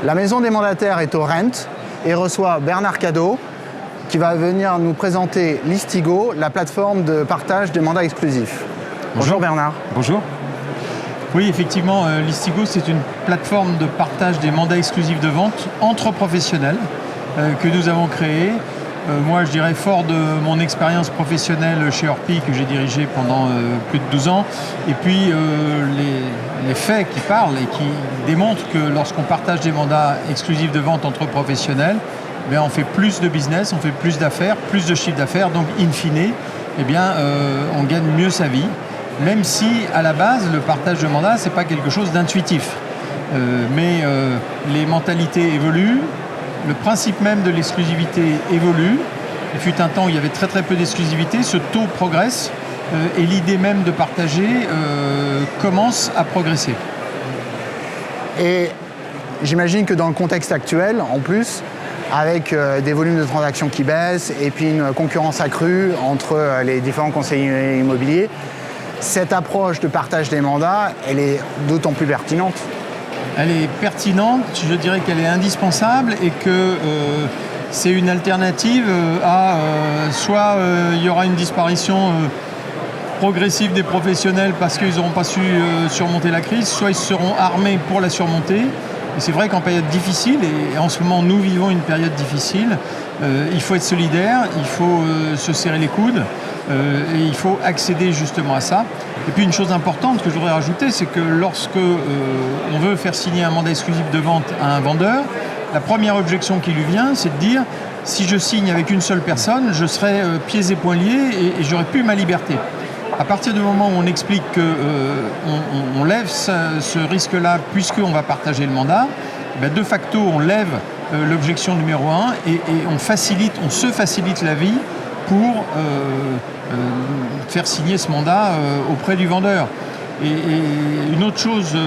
La maison des mandataires est au Rent et reçoit Bernard Cadot qui va venir nous présenter Listigo, la plateforme de partage des mandats exclusifs. Bonjour Bernard. Bonjour. Oui, effectivement, Listigo, c'est une plateforme de partage des mandats exclusifs de vente entre professionnels que nous avons créée. Moi, je dirais fort de mon expérience professionnelle chez Orpi, que j'ai dirigé pendant plus de 12 ans. Et puis, les faits qui parlent et qui démontrent que lorsqu'on partage des mandats exclusifs de vente entre professionnels, eh bien, on fait plus de business, on fait plus d'affaires, plus de chiffre d'affaires. Donc, in fine, eh bien, on gagne mieux sa vie. Même si, à la base, le partage de mandats, ce n'est pas quelque chose d'intuitif. Mais les mentalités évoluent. Le principe même de l'exclusivité évolue. Il fut un temps où il y avait très peu d'exclusivité. Ce taux progresse et l'idée même de partager commence à progresser. Et j'imagine que dans le contexte actuel, en plus, avec des volumes de transactions qui baissent et puis une concurrence accrue entre les différents conseillers immobiliers, cette approche de partage des mandats, elle est d'autant plus pertinente. Elle est pertinente, je dirais qu'elle est indispensable et que c'est une alternative à soit il y aura une disparition progressive des professionnels parce qu'ils n'auront pas su surmonter la crise, soit ils seront armés pour la surmonter. Et c'est vrai qu'en période difficile, et en ce moment nous vivons une période difficile, il faut être solidaire, il faut se serrer les coudes et il faut accéder justement à ça. Et puis une chose importante que je voudrais rajouter, c'est que lorsque on veut faire signer un mandat exclusif de vente à un vendeur, la première objection qui lui vient, c'est de dire si je signe avec une seule personne, je serai pieds et poings liés et j'aurai plus ma liberté. À partir du moment où on explique qu'on lève ce risque-là puisqu'on va partager le mandat, ben de facto on lève l'objection numéro 1 et on se facilite la vie pour faire signer ce mandat auprès du vendeur. Et une autre chose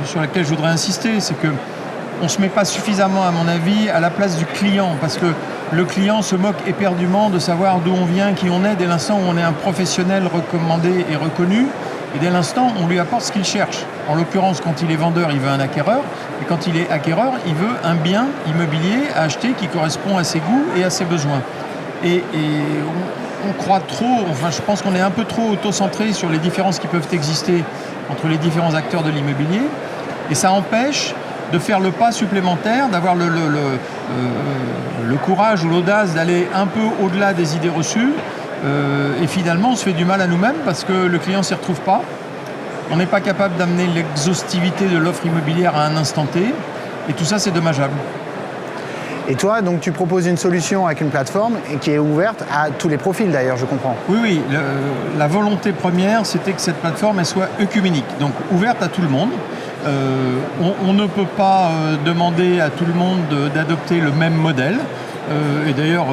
sur laquelle je voudrais insister, c'est qu'on ne se met pas suffisamment, à mon avis, à la place du client, parce que le client se moque éperdument de savoir d'où on vient, qui on est, dès l'instant où on est un professionnel recommandé et reconnu, et dès l'instant on lui apporte ce qu'il cherche. En l'occurrence, quand il est vendeur, il veut un acquéreur, et quand il est acquéreur, il veut un bien immobilier à acheter qui correspond à ses goûts et à ses besoins. Et on croit trop, enfin je pense qu'on est un peu trop auto-centré sur les différences qui peuvent exister entre les différents acteurs de l'immobilier, et ça empêche de faire le pas supplémentaire, d'avoir le courage ou l'audace d'aller un peu au-delà des idées reçues. Et finalement, on se fait du mal à nous-mêmes parce que le client ne s'y retrouve pas. On n'est pas capable d'amener l'exhaustivité de l'offre immobilière à un instant T. Et tout ça, c'est dommageable. Et toi, donc, tu proposes une solution avec une plateforme et qui est ouverte à tous les profils d'ailleurs, je comprends. Oui. La volonté première, c'était que cette plateforme elle soit œcuménique, donc ouverte à tout le monde. On ne peut pas demander à tout le monde d'adopter le même modèle. Et d'ailleurs,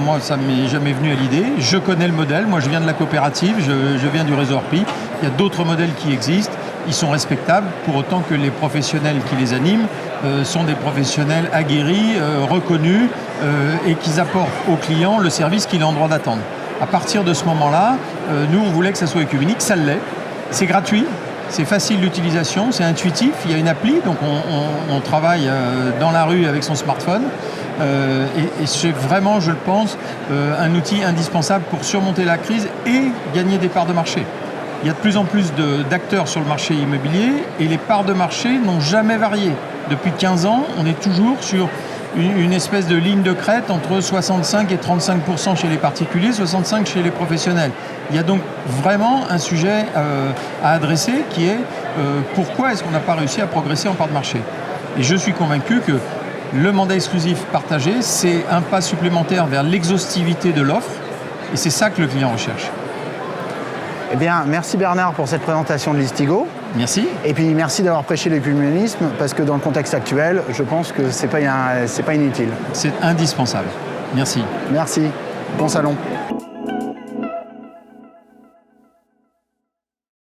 moi, ça ne m'est jamais venu à l'idée. Je connais le modèle. Moi, je viens de la coopérative, je viens du réseau Orpi. Il y a d'autres modèles qui existent. Ils sont respectables, pour autant que les professionnels qui les animent sont des professionnels aguerris, reconnus, et qu'ils apportent aux clients le service qu'il est en droit d'attendre. À partir de ce moment-là, nous, on voulait que ça soit œcuménique. Ça l'est. C'est gratuit. C'est facile d'utilisation, c'est intuitif, il y a une appli, donc on travaille dans la rue avec son smartphone. Et c'est vraiment, je le pense, un outil indispensable pour surmonter la crise et gagner des parts de marché. Il y a de plus en plus d'acteurs sur le marché immobilier et les parts de marché n'ont jamais varié. Depuis 15 ans, on est toujours sur une espèce de ligne de crête entre 65 et 35% chez les particuliers, 65% chez les professionnels. Il y a donc vraiment un sujet à adresser qui est pourquoi est-ce qu'on n'a pas réussi à progresser en part de marché. Et je suis convaincu que le mandat exclusif partagé, c'est un pas supplémentaire vers l'exhaustivité de l'offre et c'est ça que le client recherche. Eh bien, merci Bernard pour cette présentation de Listigo. Merci. Et puis merci d'avoir prêché l'écuménisme parce que dans le contexte actuel, je pense que c'est pas inutile. C'est indispensable. Merci. Merci. Bon salon.